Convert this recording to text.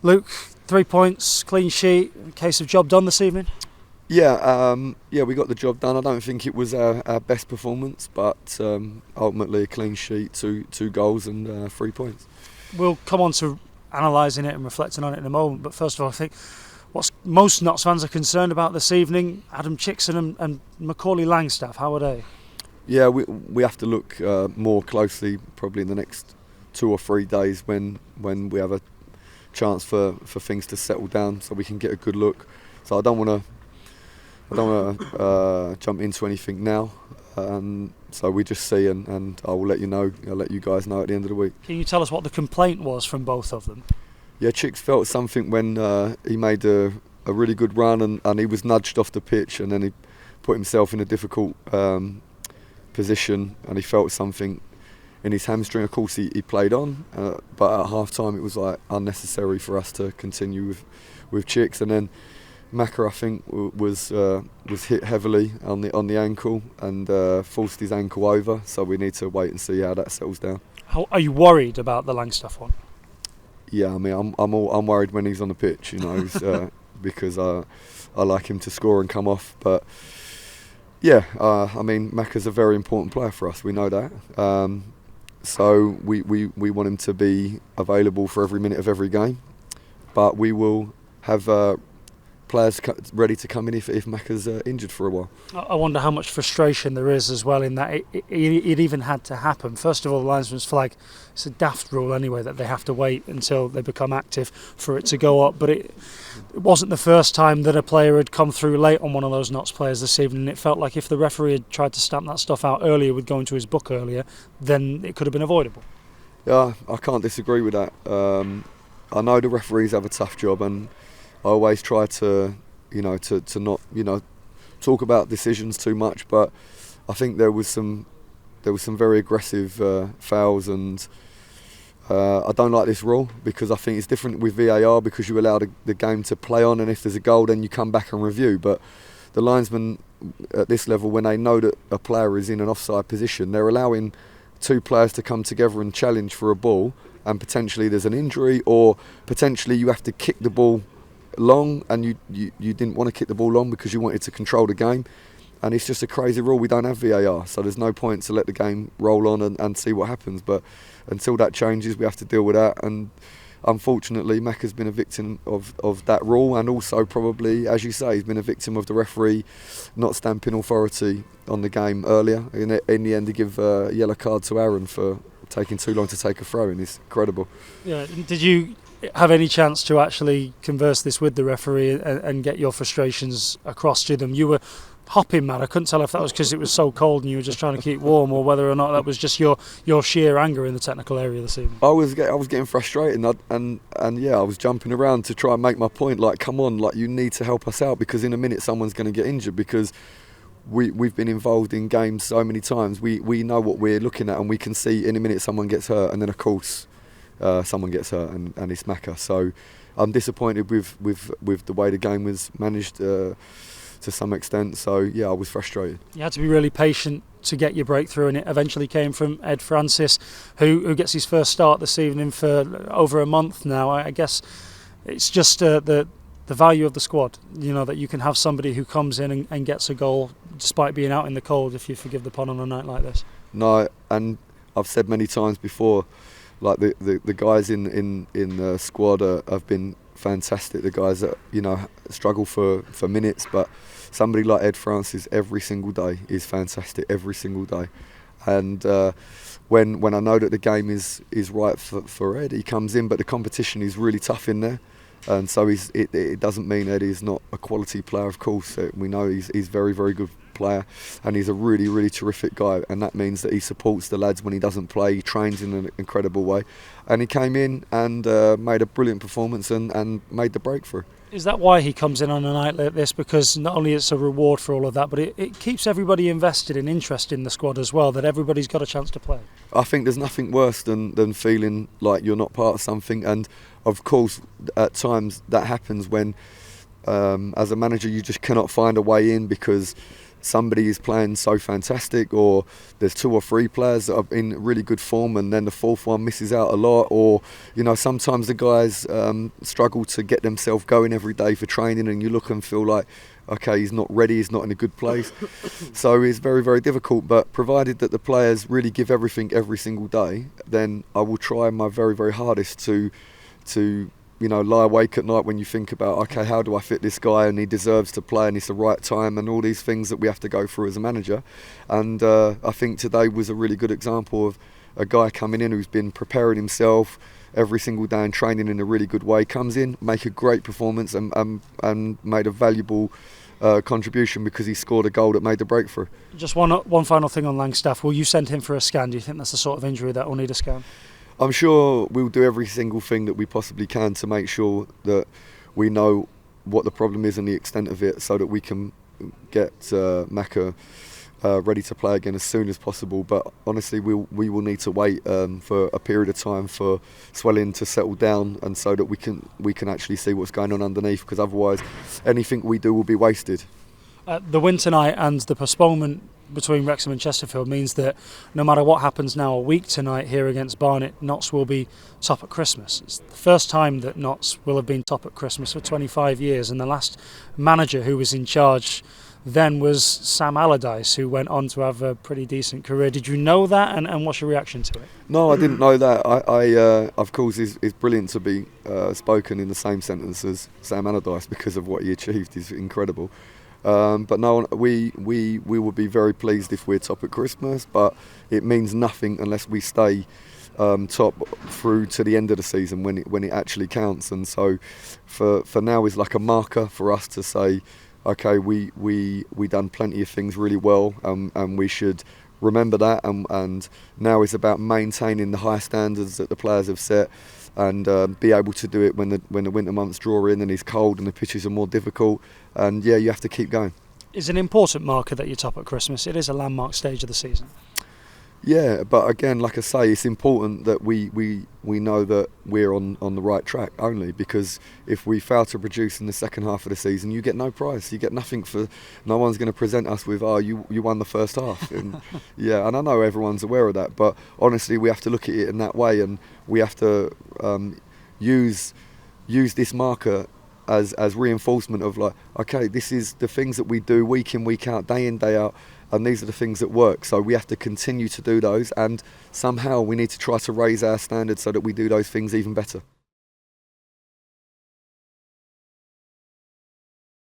Luke, 3 points, clean sheet, case of job done this evening? Yeah, we got the job done. I don't think it was our best performance, but ultimately a clean sheet, two goals and 3 points. We'll come on to analysing it and reflecting on it in a moment, but first of all, I think what most Notts fans are concerned about this evening, Adam Chickson and Macaulay Langstaff, how are they? Yeah, we have to look more closely probably in the next 2 or 3 days when we have a chance for things to settle down so we can get a good look. So I don't want to jump into anything now. So we just see, and I will let you know. I'll let you guys know at the end of the week. Can you tell us what the complaint was from both of them? Yeah, Chicks felt something when he made a really good run and he was nudged off the pitch, and then he put himself in a difficult position, and he felt something in his hamstring. Of course, he played on, but at half time it was like unnecessary for us to continue with Chicks. And then Macca, I think, was hit heavily on the ankle and forced his ankle over. So we need to wait and see how that settles down. Are you worried about the Langstaff one? Yeah, I mean, I'm worried when he's on the pitch, because I like him to score and come off. But yeah, I mean, Macca's a very important player for us. We know that. So we want him to be available for every minute of every game. But we will have players ready to come in if Macca's injured for a while. I wonder how much frustration there is as well in that it even had to happen. First of all, the linesman's flag, it's a daft rule anyway that they have to wait until they become active for it to go up, but it wasn't the first time that a player had come through late on one of those Notts players this evening. It felt like if the referee had tried to stamp that stuff out earlier with going to his book earlier, then it could have been avoidable. Yeah, I can't disagree with that. I know the referees have a tough job, and I always try to not talk about decisions too much, but I think there was some very aggressive fouls, and I don't like this rule because I think it's different with VAR because you allow the game to play on, and if there's a goal then you come back and review. But the linesmen at this level, when they know that a player is in an offside position, they're allowing 2 players to come together and challenge for a ball, and potentially there's an injury, or potentially you have to kick the ball long, and you didn't want to kick the ball long because you wanted to control the game, and it's just a crazy rule. We don't have VAR, so there's no point to let the game roll on and see what happens. But until that changes, we have to deal with that, and unfortunately Macca's been a victim of that rule, and also probably, as you say, he's been a victim of the referee not stamping authority on the game earlier. In the end, he gave a yellow card to Aaron for taking too long to take a throw in. It's incredible. Yeah, did you have any chance to actually converse this with the referee and get your frustrations across to them? You were hopping mad. I couldn't tell if that was because it was so cold and you were just trying to keep warm, or whether or not that was just your sheer anger in the technical area this evening. I was getting frustrated, and yeah, I was jumping around to try and make my point. Like, come on, like, you need to help us out because in a minute someone's going to get injured, because we've been involved in games so many times. We know what we're looking at, and we can see in a minute someone gets hurt, and then of course someone gets hurt, and it's Macca. So I'm disappointed with the way the game was managed to some extent. So yeah, I was frustrated. You had to be really patient to get your breakthrough, and it eventually came from Ed Francis, who gets his first start this evening for over a month now. I guess it's just the value of the squad, that you can have somebody who comes in and gets a goal despite being out in the cold, if you forgive the pun, on a night like this. No, and I've said many times before, like the guys in the squad have been fantastic. The guys that struggle for minutes, but somebody like Ed Francis every single day is fantastic, every single day. And when I know that the game is right for Ed, he comes in, but the competition is really tough in there. And so it doesn't mean Ed is not a quality player, of course. We know he's very, very good player, and he's a really, really terrific guy, and that means that he supports the lads when he doesn't play. He trains in an incredible way, and he came in and made a brilliant performance and made the breakthrough. Is that why he comes in on a night like this? Because not only it's a reward for all of that, but it keeps everybody invested and interested in the squad as well, that everybody's got a chance to play. I think there's nothing worse than feeling like you're not part of something, and of course at times that happens when as a manager you just cannot find a way in because somebody is playing so fantastic, or there's 2 or 3 players that are in really good form and then the fourth one misses out a lot, or sometimes the guys struggle to get themselves going every day for training, and you look and feel like, okay, he's not ready, he's not in a good place. So it's very, very difficult, but provided that the players really give everything every single day, then I will try my very, very hardest to lie awake at night when you think about, okay, how do I fit this guy, and he deserves to play and it's the right time, and all these things that we have to go through as a manager. And I think today was a really good example of a guy coming in who's been preparing himself every single day and training in a really good way, comes in, make a great performance and made a valuable contribution because he scored a goal that made the breakthrough. Just one final thing on Langstaff. Will you send him for a scan? Do you think that's the sort of injury that will need a scan? I'm sure we'll do every single thing that we possibly can to make sure that we know what the problem is and the extent of it, so that we can get Maka ready to play again as soon as possible. But honestly, we will need to wait for a period of time for swelling to settle down, and so that we can actually see what's going on underneath, because otherwise anything we do will be wasted. The win tonight and the postponement between Wrexham and Chesterfield means that no matter what happens now a week tonight here against Barnet, Notts will be top at Christmas. It's the first time that Notts will have been top at Christmas for 25 years, and the last manager who was in charge then was Sam Allardyce, who went on to have a pretty decent career. Did you know that, and what's your reaction to it? No, I didn't know that. I of course, it's brilliant to be spoken in the same sentence as Sam Allardyce, because of what he achieved is incredible. But no, we will be very pleased if we're top at Christmas, but it means nothing unless we stay top through to the end of the season when it actually counts. And so for now is like a marker for us to say, okay, we done plenty of things really well, and we should remember that, and now it's about maintaining the high standards that the players have set, and be able to do it when the winter months draw in and it's cold and the pitches are more difficult. And yeah, you have to keep going. Is an important marker that you're top at Christmas. It is a landmark stage of the season. Yeah, but again, like I say, it's important that we know that we're on the right track only, because if we fail to produce in the second half of the season, you get no prize. You get nothing no one's going to present us with, you won the first half. And yeah, and I know everyone's aware of that, but honestly, we have to look at it in that way, and we have to use this marker as reinforcement of, like, okay, this is the things that we do week in, week out, day in, day out, and these are the things that work. So we have to continue to do those, and somehow we need to try to raise our standards so that we do those things even better.